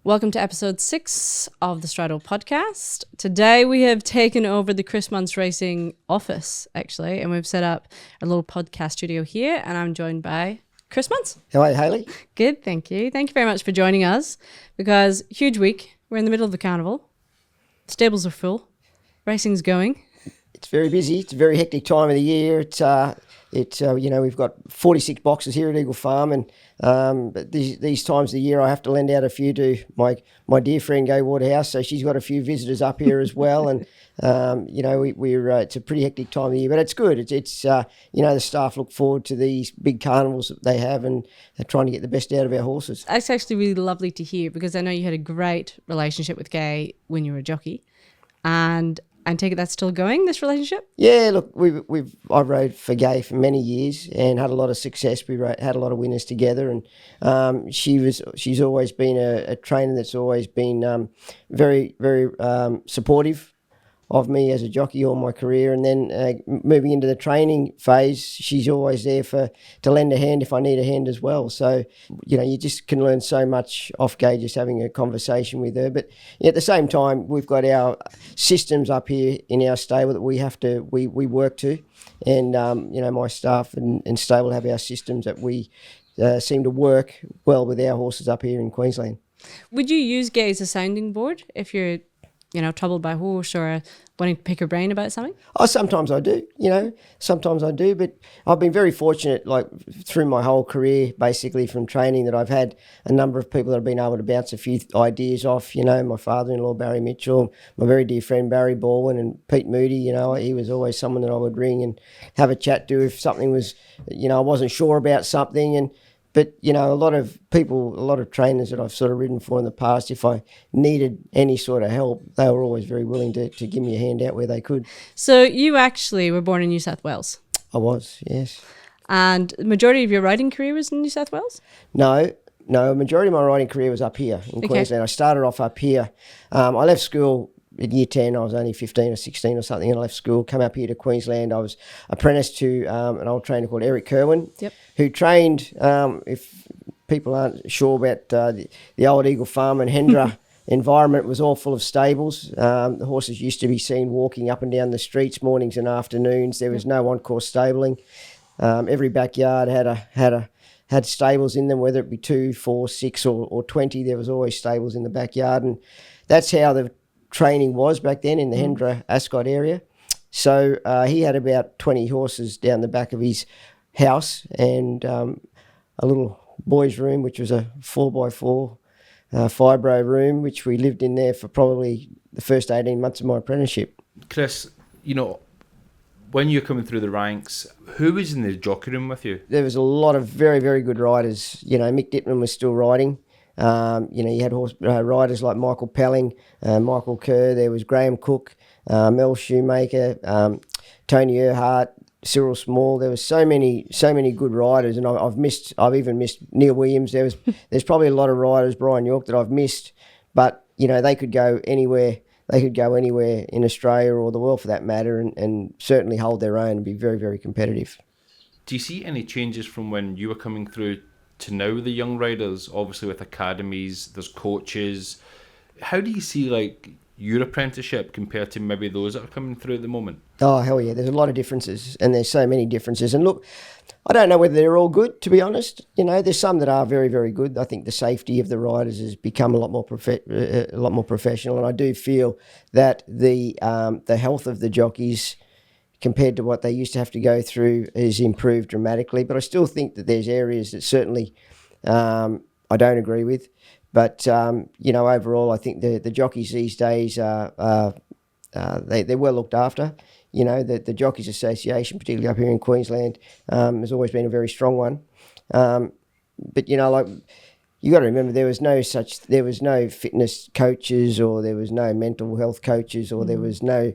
Welcome to episode 6 of the Stridyl podcast. Today we have taken over the Chris Munce Racing office, actually, and we've set up a little podcast studio here, and I'm joined by Chris Munce. How are you, Hayley? Good, thank you. Thank you very much for joining us, because huge week. We're in the middle of the carnival. Stables are full. Racing's going. It's very busy. It's a very hectic time of the year. We've got 46 boxes here at Eagle Farm, and but these times of the year I have to lend out a few to my dear friend Gay Waterhouse, so she's got a few visitors up here as well, and it's a pretty hectic time of the year, but it's good. It's the staff look forward to these big carnivals that they have, and they're trying to get the best out of our horses. That's actually really lovely to hear, because I know you had a great relationship with Gay when you were a jockey, and I take it that's still going, this relationship? Yeah, look, I've rode for Gay for many years and had a lot of success. We had a lot of winners together, and she's always been a trainer that's always been very, very supportive of me as a jockey all my career, and then moving into the training phase, she's always there to lend a hand if I need a hand as well. So, you just can learn so much off Gay just having a conversation with her. But at the same time, we've got our systems up here in our stable that we work to, and my staff and stable have our systems that we seem to work well with our horses up here in Queensland. Would you use Gay as a sounding board if you're troubled by a horse or wanting to pick her brain about something? Oh, sometimes I do, but I've been very fortunate, like through my whole career, basically from training, that I've had a number of people that have been able to bounce a few ideas off, my father-in-law, Barry Mitchell, my very dear friend, Barry Baldwin, and Pete Moody, he was always someone that I would ring and have a chat to if something was, I wasn't sure about something. But, a lot of trainers that I've sort of ridden for in the past, if I needed any sort of help, they were always very willing to give me a hand out where they could. So you actually were born in New South Wales? I was, yes. And the majority of your riding career was in New South Wales? No, a majority of my riding career was up here in Queensland. I started off up here. I left school in year 10, I was only 15 or 16 or something, and I left school, come up here to Queensland. I was apprenticed to an old trainer called Eric Kerwin, who trained, if people aren't sure about the old Eagle Farm and Hendra environment, was all full of stables. The horses used to be seen walking up and down the streets mornings and afternoons. There was no on-course stabling. Every backyard had stables in them, whether it be 2, 4, 6 or 20. There was always stables in the backyard, and that's how the training was back then in the Hendra Ascot area. So he had about 20 horses down the back of his house, and a little boys' room, which was a 4x4 fibro room, which we lived in there for probably the first 18 months of my apprenticeship. Chris, when you're coming through the ranks, who was in the jockey room with you? There was a lot of very, very good riders. Mick Dittman was still riding. You had riders like Michael Pelling, Michael Kerr. There was Graham Cook, Mel Shoemaker, Tony Earhart, Cyril Small. There was so many good riders, and I've even missed Neil Williams. There's probably a lot of riders, Brian York, that I've missed, but they could go anywhere. They could go anywhere in Australia or the world for that matter, and certainly hold their own and be very, very competitive. Do you see any changes from when you were coming through to now, the young riders? Obviously with academies, there's coaches. How do you see your apprenticeship compared to maybe those that are coming through at the moment? Oh, hell yeah, there's a lot of differences, and there's so many differences. And look, I don't know whether they're all good, to be honest. There's some that are very, very good. I think the safety of the riders has become a lot more professional, and I do feel that the health of the jockeys compared to what they used to have to go through is improved dramatically. But I still think that there's areas that certainly I don't agree with. But, overall, I think the jockeys these days, they're well looked after. The Jockeys Association, particularly up here in Queensland, has always been a very strong one. But, you got to remember there was no fitness coaches, or there was no mental health coaches, or there was no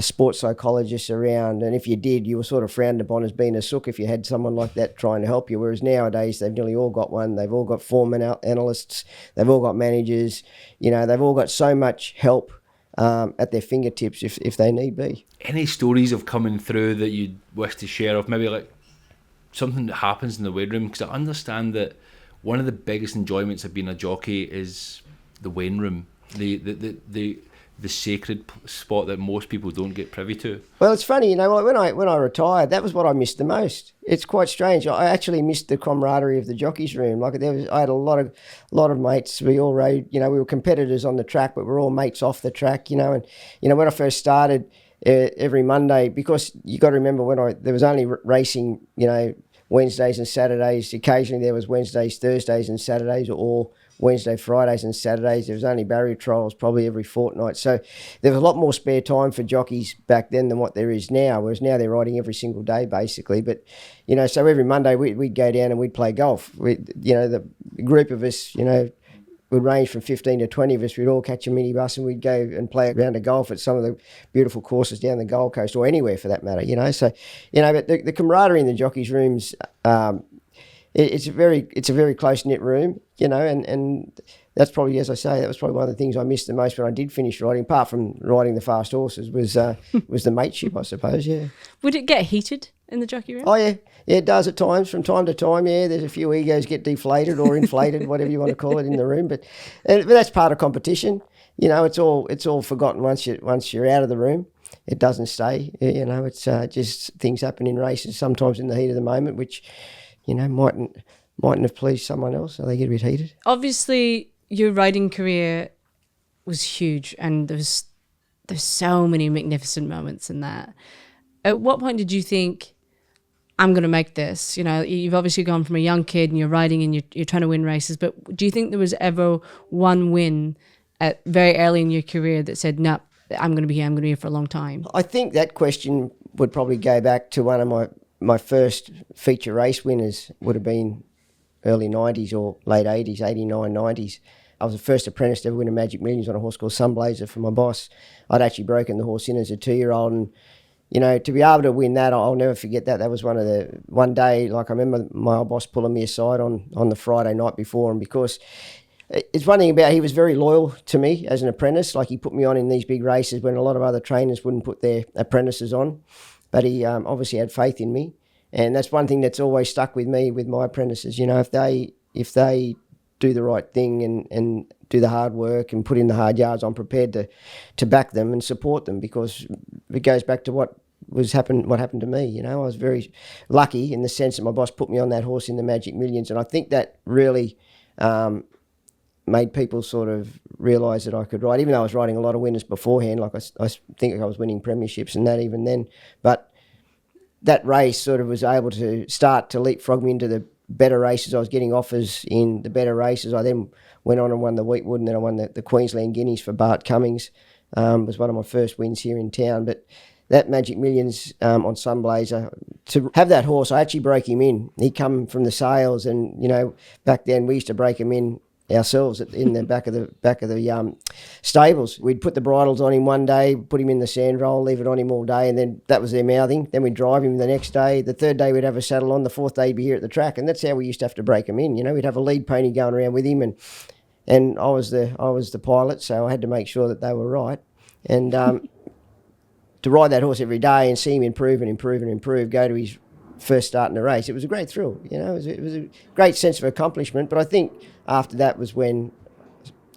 sports psychologists around. And if you did, you were sort of frowned upon as being a sook if you had someone like that trying to help you. Whereas nowadays, they've nearly all got one. They've all got form analysts. They've all got managers. They've all got so much help at their fingertips if they need be. Any stories of coming through that you'd wish to share of maybe something that happens in the weight room? Because I understand that one of the biggest enjoyments of being a jockey is the weighing room, the sacred spot that most people don't get privy to? Well, it's funny, you know, when I retired, that was what I missed the most. It's quite strange. I actually missed the camaraderie of the jockeys' room. Like I had a lot of mates. We all rode, you know, we were competitors on the track, but we're all mates off the track, you know. And you know, when I first started, every Monday, because you got to remember there was only racing, you know, Wednesdays and Saturdays. Occasionally there was Wednesdays, Thursdays, and Saturdays, or Wednesday, Fridays and Saturdays. There was only barrier trials probably every fortnight. So there was a lot more spare time for jockeys back then than what there is now, whereas now they're riding every single day basically. But, you know, so every Monday we'd go down and we'd play golf. You know, the group of us, you know, would range from 15 to 20 of us. We'd all catch a minibus and we'd go and play a round of golf at some of the beautiful courses down the Gold Coast, or anywhere for that matter, you know. So, you know, but the camaraderie in the jockeys' rooms, it's a very close-knit room, you know, and that's probably, as I say, that was probably one of the things I missed the most when I did finish riding, apart from riding the fast horses, was the mateship, I suppose, yeah. Would it get heated in the jockey room? Oh, yeah. Yeah, it does at times. From time to time, yeah, there's a few egos get deflated or inflated, whatever you want to call it, in the room. But that's part of competition. You know, it's all forgotten once you're out of the room. It doesn't stay. You know, it's just things happen in races, sometimes in the heat of the moment, which, you know, mightn't have pleased someone else, so they get a bit heated. Obviously, your riding career was huge, and there's so many magnificent moments in that. At what point did you think, I'm going to make this? You know, you've obviously gone from a young kid and you're riding and you're trying to win races, but do you think there was ever one win at very early in your career that said, no, I'm going to be here for a long time? I think that question would probably go back to one of my first feature race winners. Would have been early 90s or late 80s, 89, 90s. I was the first apprentice to ever win a Magic Millions on a horse called Sunblazer for my boss. I'd actually broken the horse in as a 2-year-old, and you know, to be able to win that, I'll never forget that. That was one day, like I remember my old boss pulling me aside on the Friday night before, and because it's one thing about, he was very loyal to me as an apprentice. Like, he put me on in these big races when a lot of other trainers wouldn't put their apprentices on, but he obviously had faith in me, and that's one thing that's always stuck with me with my apprentices. You know, if they do the right thing and do the hard work and put in the hard yards, I'm prepared to back them and support them, because it goes back to what happened to me. You know, I was very lucky in the sense that my boss put me on that horse in the Magic Millions, and I think that really made people sort of realise that I could ride, even though I was riding a lot of winners beforehand. Like I think I was winning premierships and that even then, but that race sort of was able to start to leapfrog me into the better races. I was getting offers in the better races. I then went on and won the Wheatwood, and then I won the Queensland Guineas for Bart Cummings. Was one of my first wins here in town. But that Magic Millions on Sunblazer, to have that horse, I actually broke him in. He come from the sales, and you know, back then we used to break him in ourselves in the back of the stables. We'd put the bridles on him one day, put him in the sand roll, leave it on him all day, and then that was their mouthing. Then we'd drive him the next day. The third day we'd have a saddle on. The fourth day he'd be here at the track, and that's how we used to have to break him in. You know, we'd have a lead pony going around with him, and I was the pilot, so I had to make sure that they were right. And to ride that horse every day and see him improve and improve and improve, go to his first start in the race, it was a great thrill. You know, it was a great sense of accomplishment. But I think after that was when,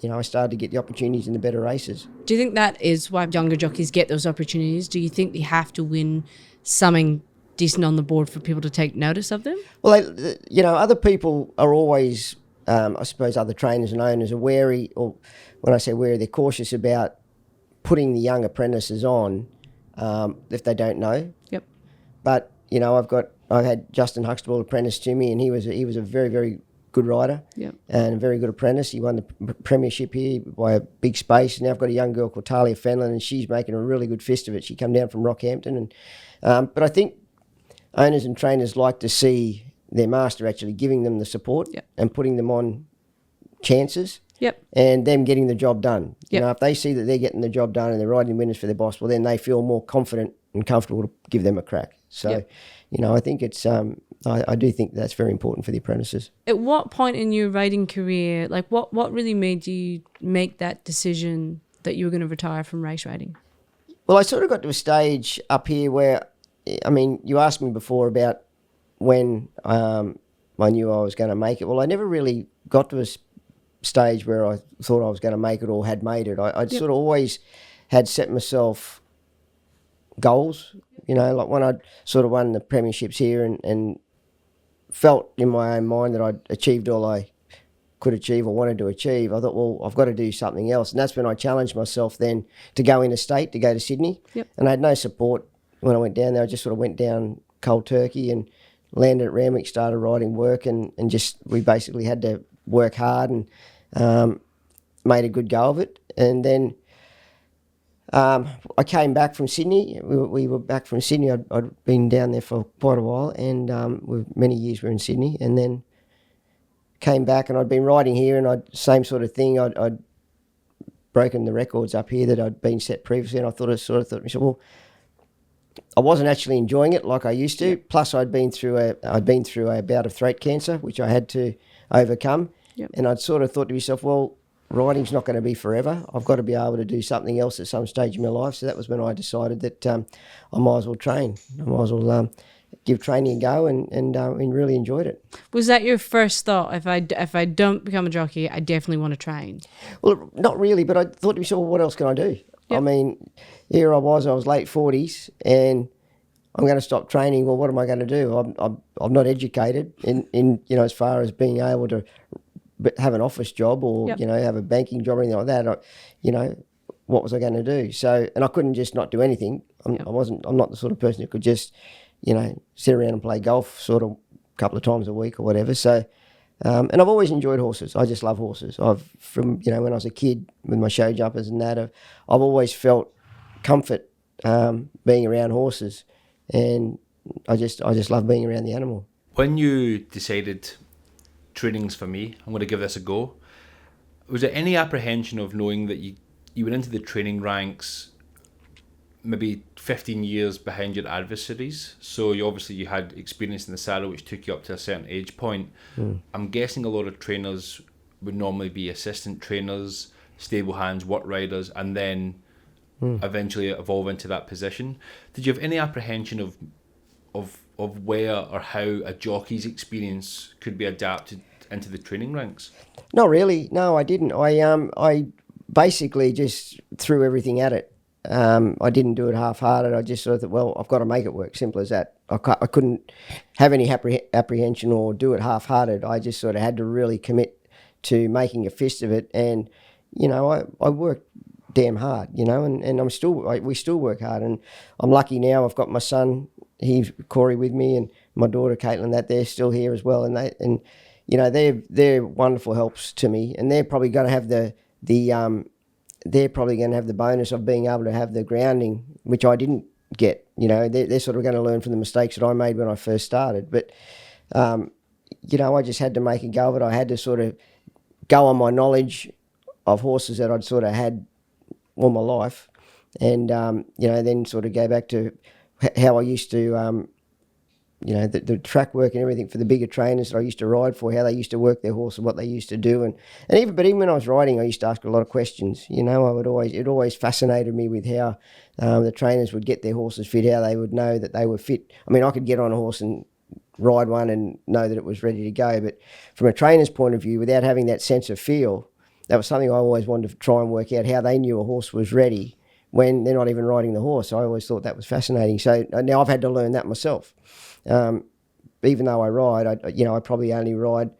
you know, I started to get the opportunities in the better races. Do you think that is why younger jockeys get those opportunities? Do you think they have to win something decent on the board for people to take notice of them? Well, you know, other people are always, I suppose other trainers and owners are wary, or when I say wary, they're cautious about putting the young apprentices on if they don't know. Yep. But, you know, I've had Justin Huxtable apprentice to me, and he was a very, very good rider. Yep. And a very good apprentice. He won the premiership here by a big space. Now I've got a young girl called Talia Fenlon, and she's making a really good fist of it. She come down from Rockhampton, and but I think owners and trainers like to see their master actually giving them the support. Yep. And putting them on chances. Yep. And them getting the job done. Yep. You know, if they see that they're getting the job done and they're riding winners for their boss, well, then they feel more confident and comfortable to give them a crack. So, yep. You know, I think it's I do think that's very important for the apprentices. At what point in your riding career, like what really made you make that decision that you were going to retire from race riding? Well, I sort of got to a stage up here where, I mean, you asked me before about when I knew I was going to make it. Well, I never really got to stage where I thought I was going to make it or had made it. I'd sort of always had set myself goals, like when I'd sort of won the premierships here and felt in my own mind that I'd achieved all I could achieve or wanted to achieve, I thought, well, I've got to do something else. And that's when I challenged myself then to go interstate, to go to Sydney. Yep. And I had no support when I went down there. I just sort of went down cold turkey and landed at Randwick, started riding work, and just we basically had to work hard and made a good go of it. And then I came back from Sydney. We were back from Sydney. I'd been down there for quite a while, and many years we were in Sydney. And then came back, and I'd been riding here, and same sort of thing. I'd broken the records up here that I'd been set previously, and I thought to myself, well, I wasn't actually enjoying it like I used to. Yep. Plus, I'd been through a bout of throat cancer, which I had to overcome. Yep. And I'd sort of thought to myself, well, riding's not going to be forever. I've got to be able to do something else at some stage in my life. So that was when I decided that I might as well train. I might as well give training a go, and really enjoyed it. Was that your first thought? If I don't become a jockey, I definitely want to train. Well, not really, but I thought to myself, well, what else can I do? Yep. I mean, here I was late 40s, and I'm going to stop training. Well, what am I going to do? I'm not educated in as far as being able to have an office job or yep. Have a banking job or anything like that. What was I going to do? So, and I couldn't just not do anything. I'm not the sort of person who could just sit around and play golf sort of a couple of times a week or whatever. So, and I've always enjoyed horses. I just love horses. From when I was a kid with my show jumpers and that, I've always felt comfort being around horses, and I just love being around the animal. When you decided training's for me, I'm going to give this a go, was there any apprehension of knowing that you went into the training ranks maybe 15 years behind your adversaries? So you had experience in the saddle, which took you up to a certain age point. I'm guessing a lot of trainers would normally be assistant trainers, stable hands, work riders, and then eventually evolve into that position. Did you have any apprehension of where or how a jockey's experience could be adapted into the training ranks? Not really. No, I didn't. I basically just threw everything at it. I didn't do it half-hearted. I just sort of thought, well, I've got to make it work. Simple as that. I couldn't have any apprehension or do it half-hearted. I just sort of had to really commit to making a fist of it. And I worked damn hard. And we still work hard. And I'm lucky now. I've got my son, Corey, with me, and my daughter Caitlin. That they're still here as well. And they're wonderful helps to me. And they're probably going to have the bonus of being able to have the grounding, which I didn't get. They're sort of going to learn from the mistakes that I made when I first started. But, I just had to make a go of it. I had to sort of go on my knowledge of horses that I'd sort of had all my life, and, then sort of go back to how I used to, the track work and everything for the bigger trainers that I used to ride for, how they used to work their horse and what they used to do. And even when I was riding, I used to ask a lot of questions. It always fascinated me with how the trainers would get their horses fit, how they would know that they were fit. I mean, I could get on a horse and ride one and know that it was ready to go. But from a trainer's point of view, without having that sense of feel, that was something I always wanted to try and work out, how they knew a horse was ready when they're not even riding the horse. I always thought that was fascinating. So now I've had to learn that myself. Even though I ride, I probably only ride,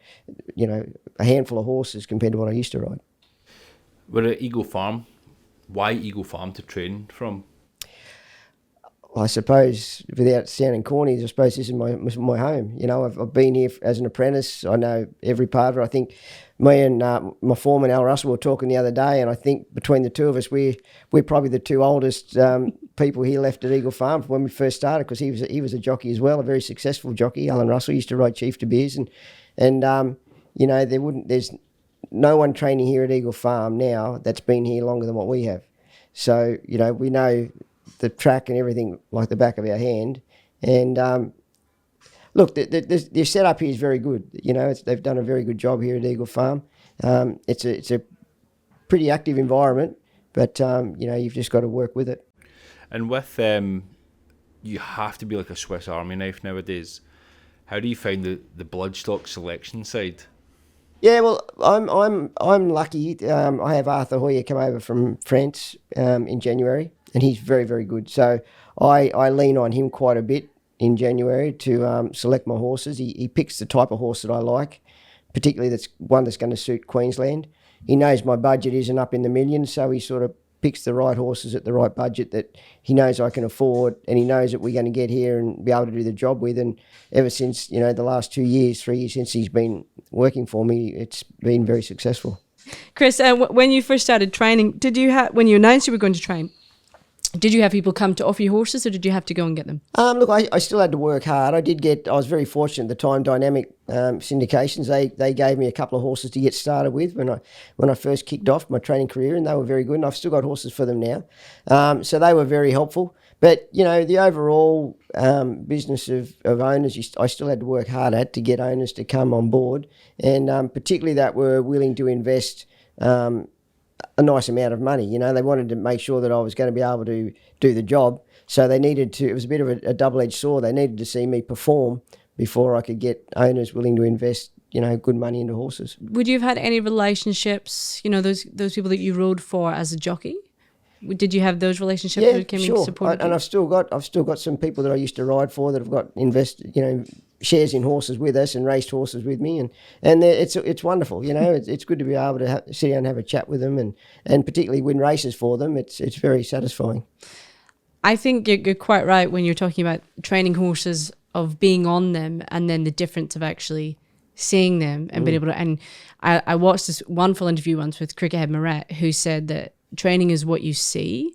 a handful of horses compared to what I used to ride. We're at Eagle Farm. Why Eagle Farm to train from? I suppose, without sounding corny, I suppose this is my home. I've been here as an apprentice. I know every part of it. I think me and my foreman, Al Russell, were talking the other day, and I think between the two of us, we're probably the two oldest people he left at Eagle Farm when we first started, because he was a jockey as well, a very successful jockey. Alan Russell used to ride Chief De Beers, and there's no one training here at Eagle Farm now that's been here longer than what we have. So, we know the track and everything like the back of our hand. And look, the setup here is very good. They've done a very good job here at Eagle Farm. It's a pretty active environment, but you've just got to work with it. And with you have to be like a Swiss Army knife nowadays. How do you find the bloodstock selection side? Yeah, well, I'm lucky. I have Arthur Hoyer come over from France in January, and he's very, very good. So I lean on him quite a bit in January to select my horses. He picks the type of horse that I like, particularly that's one that's going to suit Queensland. He knows my budget isn't up in the millions, so he sort of picks the right horses at the right budget that he knows I can afford, and he knows that we're going to get here and be able to do the job with. And ever since, the last 2 years, 3 years since he's been working for me, it's been very successful. Chris, when you first started training, when you announced you were going to train, did you have people come to offer you horses, or did you have to go and get them? Look, I still had to work hard. I was very fortunate at the time. Dynamic Syndications, they gave me a couple of horses to get started with when I first kicked off my training career, and they were very good. And I've still got horses for them now, so they were very helpful. But the overall business of owners, I still had to work hard at to get owners to come on board, and particularly that were willing to invest a nice amount of money. They wanted to make sure that I was going to be able to do the job. So they needed to, it was a bit of a double-edged sword. They needed to see me perform before I could get owners willing to invest, good money into horses. Would you have had any relationships, those people that you rode for as a jockey? Did you have those relationships Yeah, who came sure. and supported you? And I've still got some people that I used to ride for that have got shares in horses with us and raced horses with me, and it's wonderful. It's good to be able to sit down and have a chat with them, and particularly win races for them. It's very satisfying. I think you're quite right when you're talking about training horses, of being on them, and then the difference of actually seeing them and being able to. And I watched this wonderful interview once with Crickethead Moret, who said that training is what you see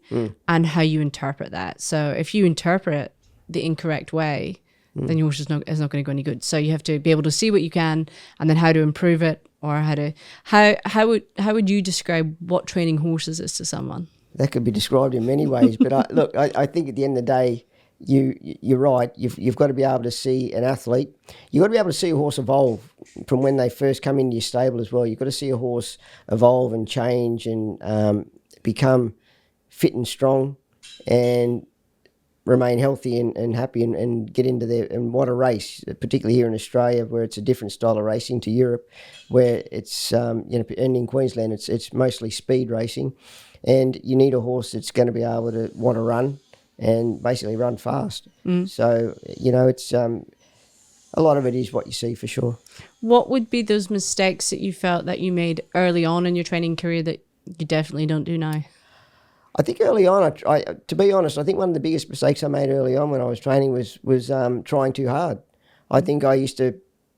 and how you interpret that. So if you interpret it the incorrect way, then your horse is not going to go any good. So you have to be able to see what you can, and then how to improve it, or how would you describe what training horses is to someone? That could be described in many ways, but I think at the end of the day, you're right. You've got to be able to see an athlete. You've got to be able to see a horse evolve from when they first come into your stable as well. You've got to see a horse evolve and change and become fit and strong and remain healthy and happy and get into there. And what a race, particularly here in Australia, where it's a different style of racing to Europe, where it's and in Queensland it's mostly speed racing, and you need a horse that's going to be able to want to run and basically run fast. So it's a lot of it is what you see, for sure. What would be those mistakes that you felt that you made early on in your training career that you definitely don't do now? I think early on, to be honest, I think one of the biggest mistakes I made early on when I was training was trying too hard. I think I used to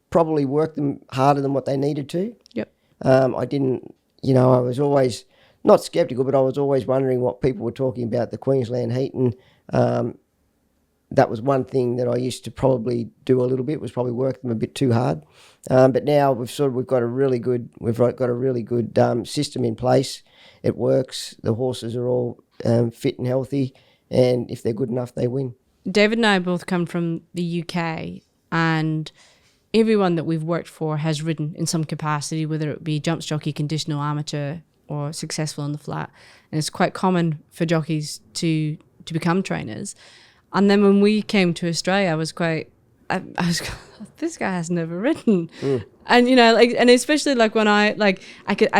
probably work them harder than what they needed to. Yep. I didn't, I was always not sceptical, but I was always wondering what people were talking about the Queensland heat, and that was one thing that I used to probably do a little bit, was probably work them a bit too hard. But now we've got a really good system in place. It works. The horses are all fit and healthy, and if they're good enough, they win. David and I both come from the UK, and everyone that we've worked for has ridden in some capacity, whether it be jumps jockey, conditional, amateur, or successful on the flat. And it's quite common for jockeys to become trainers. And then when we came to Australia, I was this guy has never ridden. And and especially when I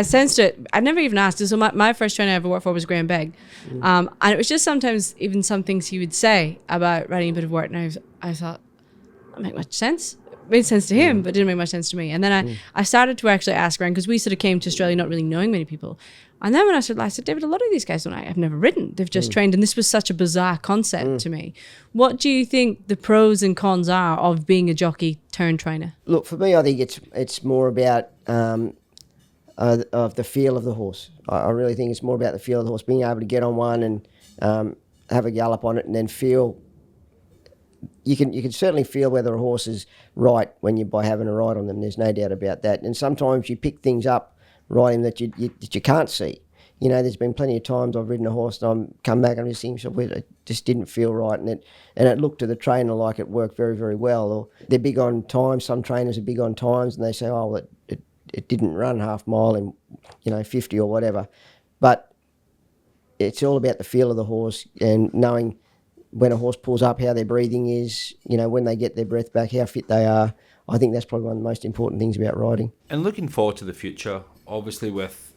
sensed it. I never even asked. So my first trainer I ever worked for was Graham Begg, and it was just sometimes even some things he would say about riding a bit of work, and I thought, that make much sense. It made sense to him, but it didn't make much sense to me. And then I started to actually ask around, because we sort of came to Australia not really knowing many people. And then when I said, David, a lot of these guys have never ridden. They've just trained. And this was such a bizarre concept to me. What do you think the pros and cons are of being a jockey turned trainer? Look, for me, I think it's more about of the feel of the horse. I really think it's more about the feel of the horse, being able to get on one and have a gallop on it, and then feel. You can certainly feel whether a horse is right by having a ride on them. There's no doubt about that. And sometimes you pick things up riding that you can't see. There's been plenty of times I've ridden a horse and I'm come back and I'm just thinking, it just didn't feel right, and it looked to the trainer like it worked very, very well. Or they're big on time. Some trainers are big on times, and they say, it didn't run half mile in 50 or whatever. But it's all about the feel of the horse and knowing when a horse pulls up, how their breathing is, when they get their breath back, how fit they are. I think that's probably one of the most important things about riding. And looking forward to the future, obviously with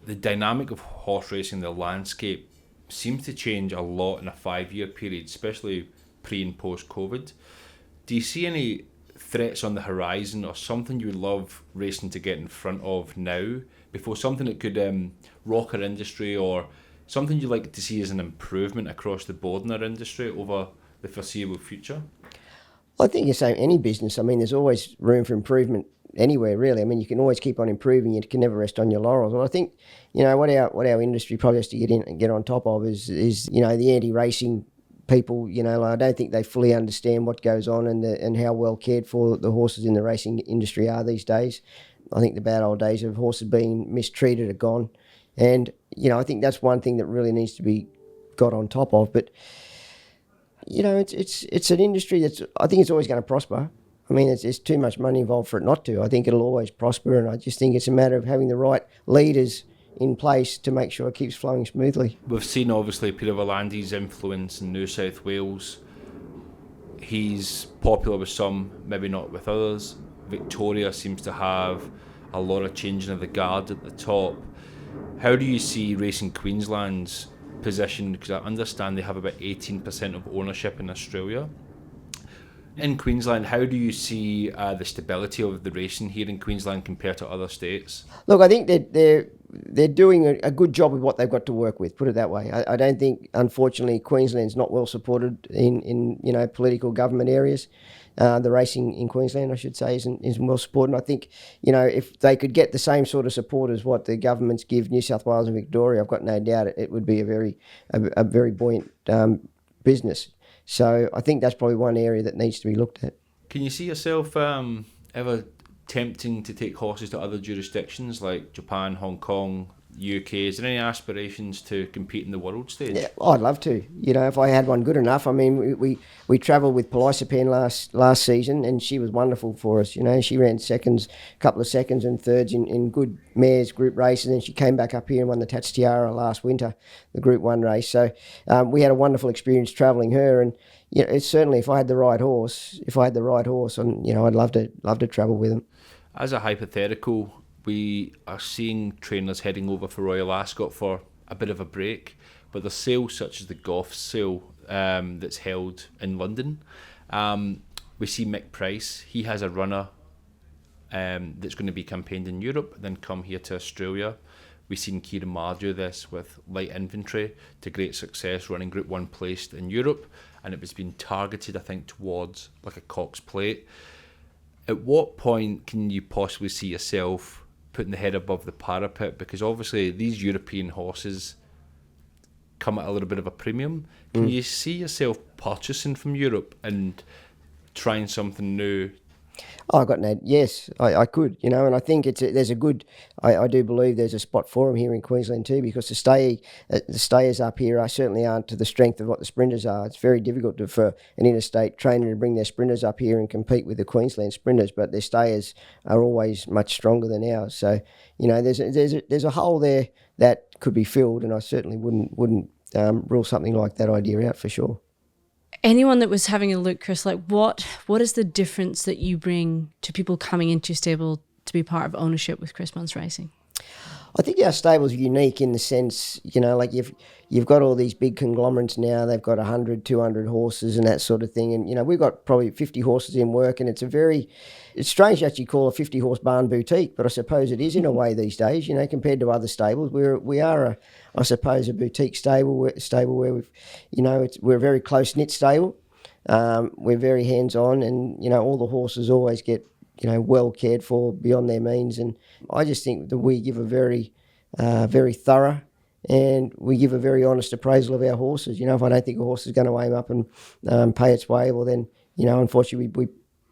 the dynamic of horse racing, the landscape seems to change a lot in a 5-year period, especially pre and post COVID. Do you see any threats on the horizon or something you would love racing to get in front of now before something that could rock our industry, or something you'd like to see as an improvement across the board in our industry over the foreseeable future? I think the same any business. I mean, there's always room for improvement anywhere, really. I mean, you can always keep on improving. You can never rest on your laurels. Well, I think, what our industry probably has to get on top of is the anti-racing people. I don't think they fully understand what goes on and how well cared for the horses in the racing industry are these days. I think the bad old days of horses being mistreated are gone, and I think that's one thing that really needs to be got on top of. But it's an industry I think it's always going to prosper. I mean, there's too much money involved for it not to. I think it'll always prosper, and I just think it's a matter of having the right leaders in place to make sure it keeps flowing smoothly. We've seen, obviously, Peter Volandi's influence in New South Wales. He's popular with some, maybe not with others. Victoria seems to have a lot of changing of the guard at the top. How do you see Racing Queensland's position? Because I understand they have about 18% of ownership in Australia. In Queensland, how do you see the stability of the racing here in Queensland compared to other states? Look, I think that they're doing a good job with what they've got to work with, put it that way. I don't think, unfortunately, Queensland's not well supported in political government areas. The racing in Queensland, I should say, isn't well supported. And I think, if they could get the same sort of support as what the governments give New South Wales and Victoria, I've got no doubt it would be a very buoyant business. So I think that's probably one area that needs to be looked at. Can you see yourself ever tempting to take horses to other jurisdictions like Japan, Hong Kong, UK? Is there any aspirations to compete in the world stage? Yeah, I'd love to. If I had one good enough. I mean, we travelled with Pelisipan last season, and she was wonderful for us. She ran seconds, a couple of seconds and thirds in good mares group races, and she came back up here and won the Tats Tiara last winter, the Group 1 race. So we had a wonderful experience travelling her, and it's certainly if I had the right horse, and I'd love to travel with him. As a hypothetical, we are seeing trainers heading over for Royal Ascot for a bit of a break, but there's sales such as the Goff sale that's held in London. We see Mick Price. He has a runner that's going to be campaigned in Europe, then come here to Australia. We've seen Kieran Marr do this with Light Infantry to great success, running Group 1 placed in Europe, and it was being targeted, I think, towards like a Cox Plate. At what point can you possibly see yourself putting the head above the parapet? Because obviously these European horses come at a little bit of a premium. Can you see yourself purchasing from Europe and trying something new? Oh, yes, I could, and I think I do believe there's a spot for them here in Queensland too, because the stayers up here certainly aren't to the strength of what the sprinters are. It's very difficult for an interstate trainer to bring their sprinters up here and compete with the Queensland sprinters, but their stayers are always much stronger than ours. So, there's a hole there that could be filled, and I certainly wouldn't rule something like that idea out for sure. Anyone that was having a look, Chris, what is the difference that you bring to people coming into your stable to be part of ownership with Chris Munce Racing? I think our stable's unique in the sense, you've got all these big conglomerates now. They've got 100, 200 horses and that sort of thing. And, we've got probably 50 horses in work, and it's strange to actually call a 50-horse barn boutique, but I suppose it is in a way these days, compared to other stables. We are I suppose, a boutique stable where we're a very close-knit stable. We're very hands-on, and, all the horses always get, well cared for beyond their means. And I just think that we give a very thorough, and we give a very honest appraisal of our horses. If I don't think a horse is going to aim up and pay its way, well then, unfortunately we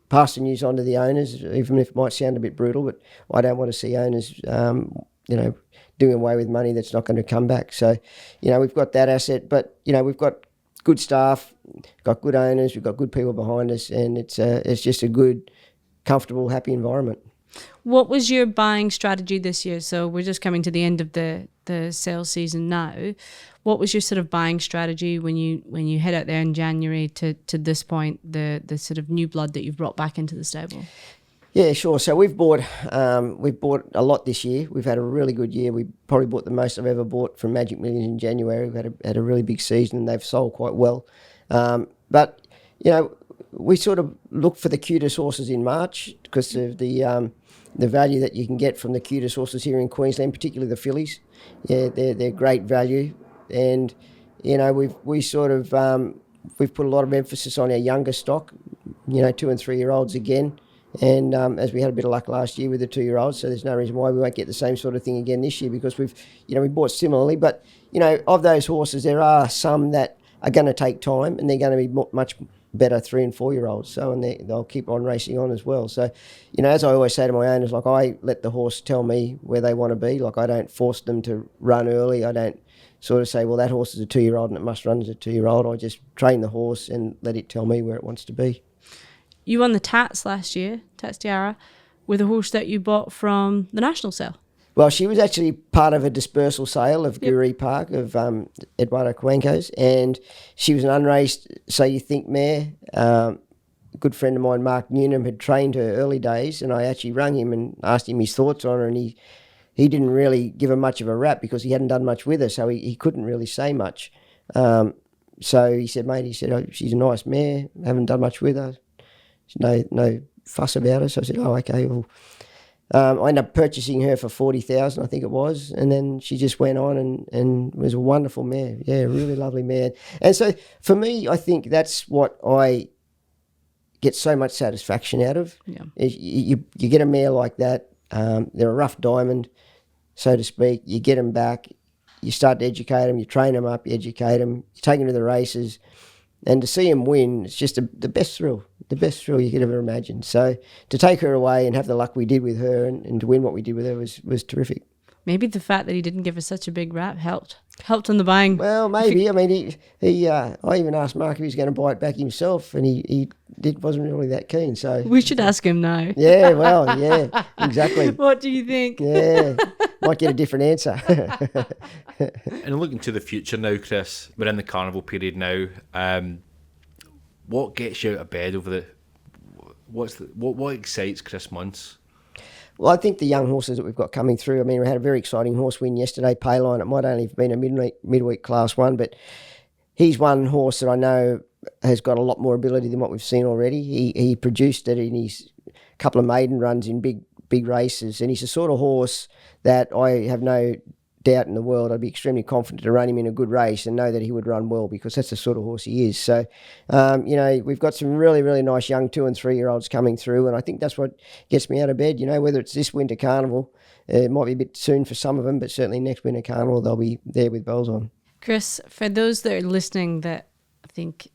pass the news on to the owners, even if it might sound a bit brutal, but I don't want to see owners, doing away with money that's not going to come back. So, we've got that asset, but, we've got good staff, got good owners, we've got good people behind us, and it's just a good, comfortable, happy environment. What was your buying strategy this year? So we're just coming to the end of the the sales season now. What was your sort of buying strategy when you head out there in January to this point, the sort of new blood that you've brought back into the stable? Yeah, sure. So we've bought a lot this year. We've had a really good year. We probably bought the most I've ever bought from Magic Millions in January. We've had a really big season, and they've sold quite well. But we sort of look for the cutest horses in March because of the value that you can get from the cutest horses here in Queensland, particularly the fillies. Yeah, they're great value, and we've put a lot of emphasis on our younger stock. 2 and 3 year olds again. And as we had a bit of luck last year with the 2-year-olds, so there's no reason why we won't get the same sort of thing again this year, because we bought similarly. But of those horses, there are some that are going to take time, and they're going to be much better 3 and 4 year olds. So and they'll keep on racing on as well. So as I always say to my owners, like, I let the horse tell me where they want to be. Like, I don't force them to run early. I don't sort of say, well, that horse is a 2-year-old and it must run as a 2-year-old. I just train the horse and let it tell me where it wants to be. You won the Tats last year, Tats Tiara, with a horse that you bought from the national sale. Well, she was actually part of a dispersal sale of Guree Park of Eduardo Cuenco's, and she was an unraced So You Think mare. A good friend of mine, Mark Newnham, had trained her early days, and I actually rang him and asked him his thoughts on her, and he didn't really give her much of a rap because he hadn't done much with her, so he couldn't really say much. So he said, mate, oh, she's a nice mare, haven't done much with her. No fuss about her. So I said, oh, okay, well, I ended up purchasing her for $40,000, I think it was, and then she just went on and was a wonderful mare. Yeah, really lovely mare. And so for me, I think that's what I get so much satisfaction out of. Yeah. You get a mare like that, they're a rough diamond, so to speak. You get them back, you start to educate them, you train them up, you educate them, you take them to the races, and to see them win, it's just the best thrill. The best thrill you could ever imagine. So to take her away and have the luck we did with her and to win what we did with her was terrific. Maybe the fact that he didn't give her such a big rap helped on the buying. Well, maybe. I mean, I even asked Mark if he was going to buy it back himself, and he wasn't really that keen. So we should ask him now. Yeah, well, yeah, exactly. What do you think? Yeah, might get a different answer. And looking to the future now, Chris, we're in the carnival period now. What gets you out of bed what excites Chris Munce? Well, I think the young horses that we've got coming through. I mean, we had a very exciting horse win yesterday, Payline. It might only have been a midweek Class 1, but he's one horse that I know has got a lot more ability than what we've seen already. He produced it in his couple of maiden runs in big races, and he's the sort of horse that I have no doubt in the world I'd be extremely confident to run him in a good race and know that he would run well, because that's the sort of horse he is. So, we've got some really, really nice young 2 and 3 year olds coming through, and I think that's what gets me out of bed. Whether it's this winter carnival, it might be a bit soon for some of them, but certainly next winter carnival they'll be there with bells on. Chris, for those that are listening that think,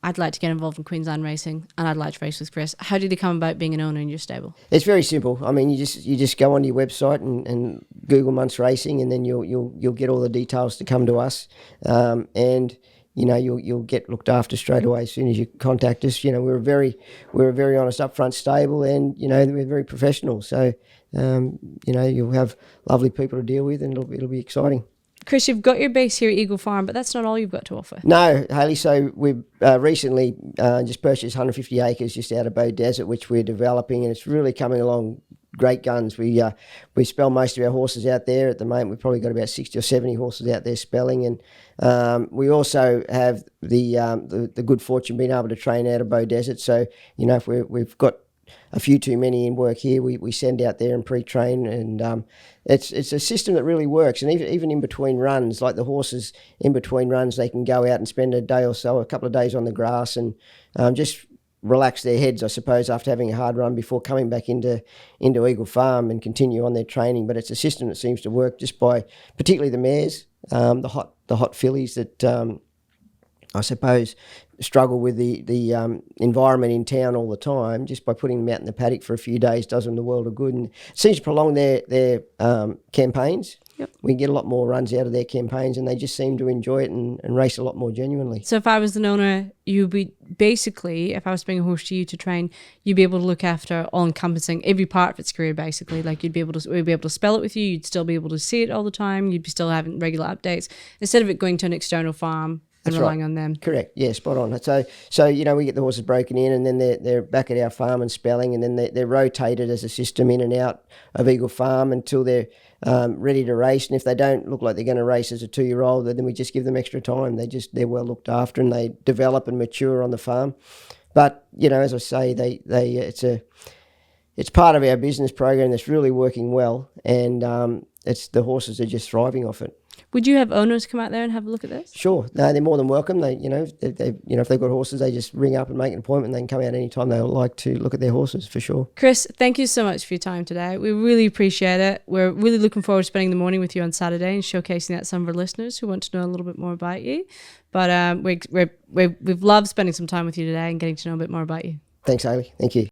I'd like to get involved in Queensland racing and I'd like to race with Chris, how did he come about being an owner in your stable? It's very simple. I mean, you just go onto your website and Google Munce Racing, and then you'll get all the details to come to us, and you'll get looked after straight away as soon as you contact us. We're a very honest, upfront stable, and we're very professional. So you'll have lovely people to deal with, and it'll be exciting. Chris, you've got your base here at Eagle Farm, but that's not all you've got to offer. No, Hayley. So we've recently just purchased 150 acres just out of Bow Desert, which we're developing, and it's really coming along great guns. We spell most of our horses out there at the moment. We've probably got about 60 or 70 horses out there spelling, and we also have the good fortune being able to train out of Bow Desert. So if we've got a few too many in work here, we send out there and pre-train, and it's a system that really works. And even in between runs, like the horses in between runs, they can go out and spend a day or so, a couple of days on the grass, and just relax their heads, I suppose, after having a hard run before coming back into Eagle Farm and continue on their training. But it's a system that seems to work just by, particularly the mares, the hot fillies that I suppose struggle with the environment in town all the time. Just by putting them out in the paddock for a few days does them the world of good, and it seems to prolong their campaigns. we get a lot more runs out of their campaigns, and they just seem to enjoy it and race a lot more genuinely. So if I was an owner, you'd be basically, if I was bringing a horse to you to train, you'd be able to look after all encompassing every part of its career, basically. Like we'd be able to spell it with you. You'd still be able to see it all the time. You'd be still having regular updates instead of it going to an external farm and relying on them. Correct. Yeah, spot on. So we get the horses broken in, and then they're back at our farm and spelling, and then they're rotated as a system in and out of Eagle Farm until they're ready to race. And if they don't look like they're going to race as a 2-year-old, then we just give them extra time. They're well looked after, and they develop and mature on the farm. But as I say, it's part of our business program that's really working well, and the horses are just thriving off it. Would you have owners come out there and have a look at this? Sure. No, they're more than welcome. If they've got horses, they just ring up and make an appointment. They can come out anytime they would like to look at their horses, for sure. Chris, thank you so much for your time today. We really appreciate it. We're really looking forward to spending the morning with you on Saturday and showcasing that to some of our listeners who want to know a little bit more about you. But we've loved spending some time with you today and getting to know a bit more about you. Thanks, Hayley. Thank you.